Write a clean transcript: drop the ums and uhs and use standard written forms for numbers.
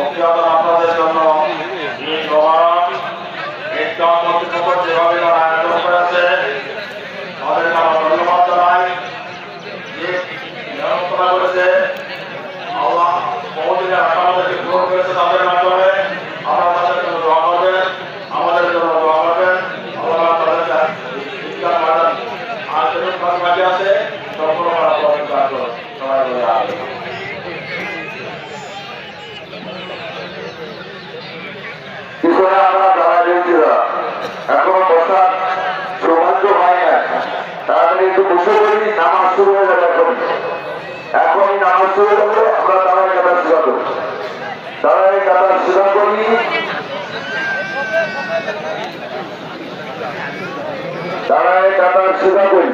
আপনাদের জন্য ঈদ মোবারক। ঈদগাহ কর্তৃপক্ষ যেভাবে তারা আয়োজন করেছে তাদেরকে আমরা ধন্যবাদ জানাই। ঈদ ব্যবস্থা করেছে আল্লাহ বহুদিনের আশা আমাদেরকে পূরণ করেছে তাদের মাধ্যমে। আপনারা তাদের জন্য দোয়া করবেন, আমাদের জন্য দোয়া করবেন। আল্লাহ তাদেরকে ঈদগাহ ময়দান আর যেসব কাজ বাকি আছে সম্পূর্ণ করার প্রচেষ্টা করুন। সবাই বলে আসবে। পিছনে আমরা দাঁড়া দিয়েছিলাম, এখনো বসার সৌভাগ্য হয় না। তাড়াতাড়ি একটু বসে করি, নামাজ শুরু হয়ে যাবে। এখনই নামাজ শুরু হলে আমরা দাঁড়ায় কাতার সিধা করি, দাঁড়ায় কাতার সিধা করি। দাঁড়ায় কাতার সিধা করি।